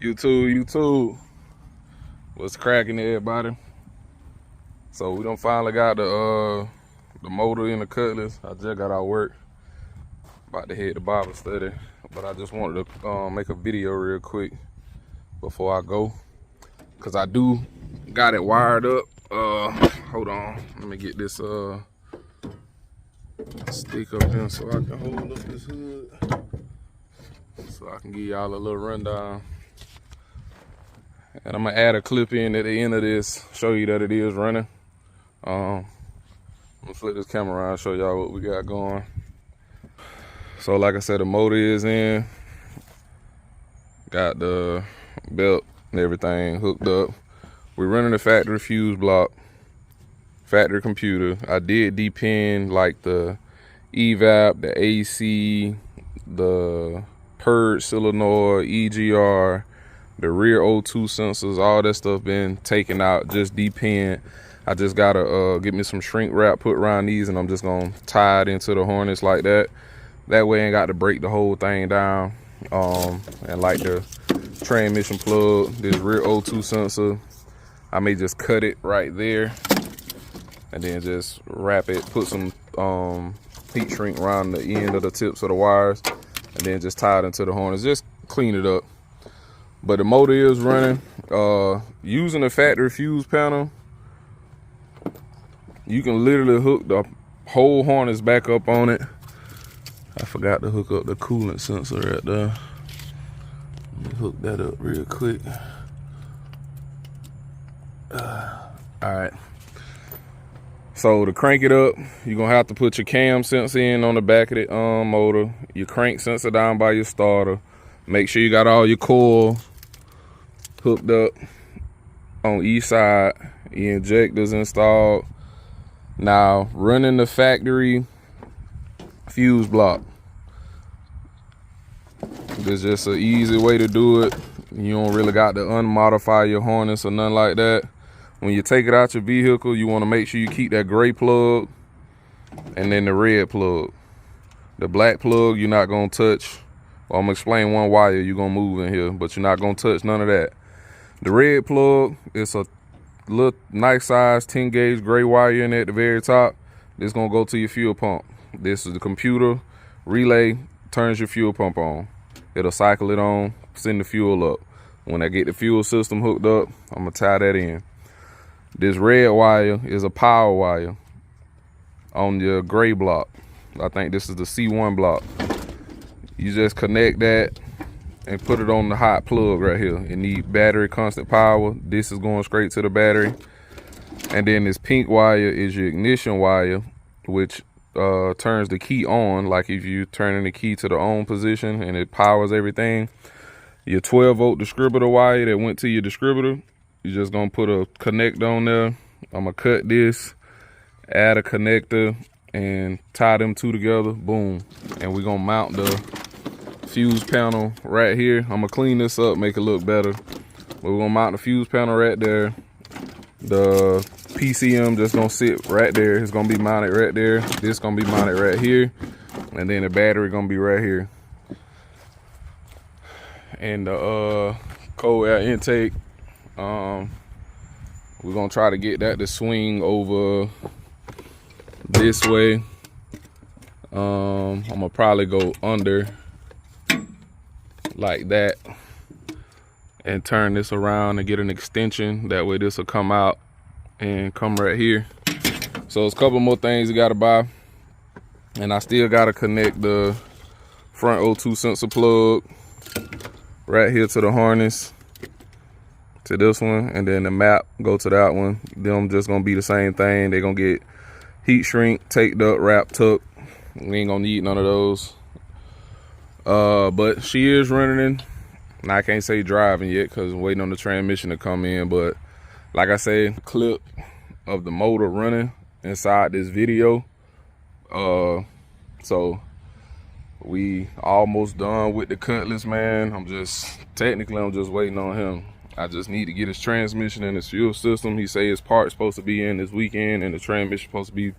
YouTube. What's cracking, everybody? So we done finally got the motor in the Cutlass. I just got out of work, about to head to Bible study, but I just wanted to make a video real quick before I go, cause I do got it wired up. Hold on, let me get this stick up here so I can hold up this hood, so I can give y'all a little rundown. And I'm gonna add a clip in at the end of this, show you that it is running. I'm gonna flip this camera around, show y'all what we got going. So like I said, the motor is in, got the belt and everything hooked up. We're running the factory fuse block, factory computer. I did depend like the evap, the AC, the purge solenoid, EGR, the rear O2 sensors, all that stuff been taken out, just depend. I just gotta get me some shrink wrap put around these, and I'm just gonna tie it into the harness like that. That way I ain't got to break the whole thing down. And like the transmission plug, this rear O2 sensor, I may just cut it right there and then just wrap it, put some heat shrink around the end of the tips of the wires, and then just tie it into the harness, just clean it up. But the motor is running. Using the factory fuse panel, you can literally hook the whole harness back up on it. I forgot to hook up the coolant sensor right there. Let me hook that up real quick. All right. So to crank it up, you're gonna have to put your cam sensor in on the back of the motor, your crank sensor down by your starter. Make sure you got all your coil hooked up on each side, your injectors installed. Now running the factory fuse block, there's just an easy way to do it. You don't really got to unmodify your harness or nothing like that. When you take it out your vehicle, you want to make sure you keep that gray plug and then the red plug. The black plug you're not gonna touch. Well, I'm gonna explain one wire you're gonna move in here, but you're not gonna touch none of that. The red plug is a little nice size 10 gauge gray wire in there at the very top. This gonna go to your fuel pump. This is the computer relay, turns your fuel pump on. It'll cycle it on, send the fuel up. When I get the fuel system hooked up, I'm gonna tie that in. This red wire is a power wire on your gray block. I think this is the C1 block. You just connect that and put it on the hot plug right here. It needs battery constant power. This is going straight to the battery. And then this pink wire is your ignition wire, which turns the key on. Like if you turning the key to the on position and it powers everything. Your 12-volt distributor wire that went to your distributor, you're just gonna put a connector on there. I'm gonna cut this, add a connector, and tie them two together, boom. And we're gonna mount the fuse panel right here. I'm gonna clean this up, make it look better. But we're gonna mount the fuse panel right there. The PCM just gonna sit right there. It's gonna be mounted right there. This gonna be mounted right here. And then the battery gonna be right here. And the cold air intake, we're gonna try to get that to swing over this way. I'm gonna probably go under like that and turn this around and get an extension. That way this will come out and come right here. So there's a couple more things you gotta buy. And I still gotta connect the front O2 sensor plug right here to the harness, to this one, and then the map go to that one. Them just gonna be the same thing. They're gonna get heat shrink, taped up, wrapped up. We ain't gonna need none of those. But she is running, and I can't say driving yet because I'm waiting on the transmission to come in. But like I say, clip of the motor running inside this video. So we almost done with the Cutlass, man. I'm just waiting on him. I just need to get his transmission and his fuel system. He say his part's supposed to be in this weekend, and the transmission supposed to be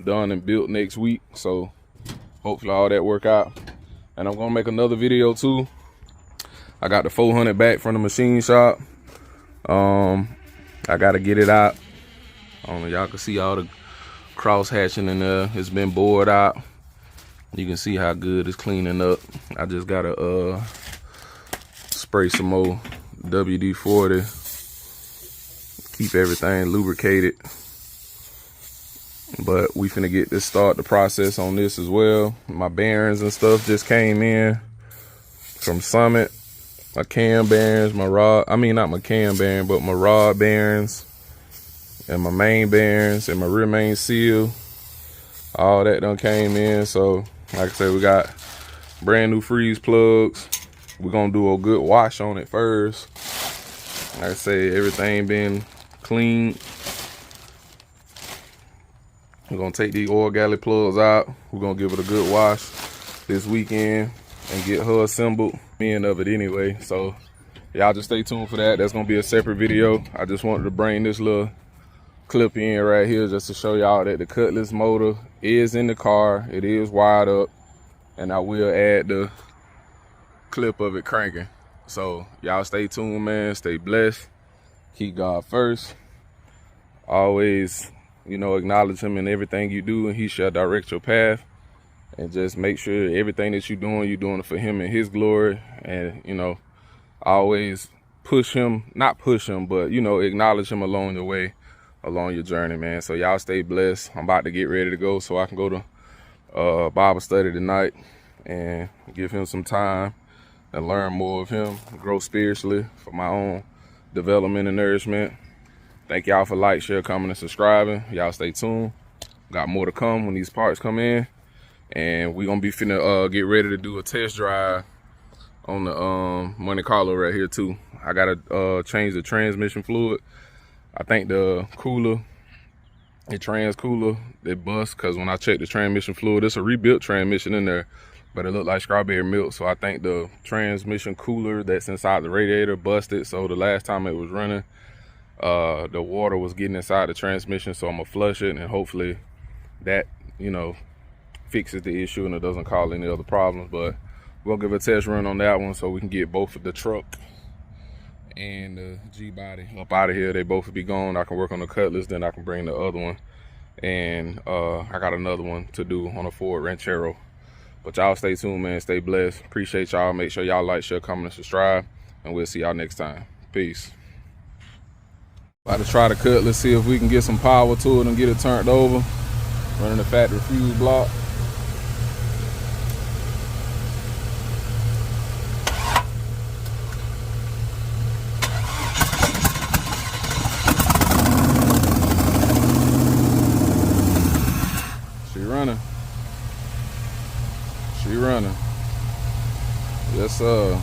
done and built next week. So hopefully all that work out. And I'm gonna make another video too. I got the 400 back from the machine shop. I gotta get it out. I don't know, y'all can see all the cross hatching in there. It's been bored out. You can see how good it's cleaning up. I just gotta spray some more WD-40. Keep everything lubricated. But we finna start the process on this as well. My bearings and stuff just came in from Summit. My cam bearings, my rod, not my cam bearing, but my rod bearings and my main bearings and my rear main seal. All that done came in. So like I said, we got brand new freeze plugs. We're gonna do a good wash on it first. Like I say, everything been cleaned. We're gonna take these oil galley plugs out. We're gonna give it a good wash this weekend and get her assembled. End of it anyway. So y'all just stay tuned for that. That's gonna be a separate video. I just wanted to bring this little clip in right here just to show y'all that the Cutlass motor is in the car. It is wired up, and I will add the clip of it cranking. So y'all stay tuned, man. Stay blessed. Keep God first. Always, acknowledge him in everything you do, and he shall direct your path. And just make sure everything that you're doing it for him and his glory. And, always push him, not push him, but, acknowledge him along the way, along your journey, man. So y'all stay blessed. I'm about to get ready to go so I can go to Bible study tonight and give him some time and learn more of him, grow spiritually for my own development and nourishment. Thank y'all for like, share, comment, and subscribing. Y'all stay tuned. Got more to come when these parts come in. And we're gonna be finna get ready to do a test drive on the Monte Carlo right here too. I gotta change the transmission fluid. I think the trans cooler, they bust, because when I checked the transmission fluid, it's a rebuilt transmission in there, but it looked like strawberry milk. So I think the transmission cooler that's inside the radiator busted. So the last time it was running, the water was getting inside the transmission. So I'm gonna flush it, and hopefully that, fixes the issue and it doesn't cause any other problems. But we'll give a test run on that one so we can get both of the truck and the Gbody up out of here. They both will be gone. I can work on the Cutlass, then I can bring the other one. And I got another one to do on a Ford Ranchero. But y'all stay tuned, man. Stay blessed. Appreciate y'all. Make sure y'all like, share, comment, and subscribe. And we'll see y'all next time. Peace. About to try the Cutlass, see if we can get some power to it and get it turned over. Running the factory fuse block. She running. Yes, sir.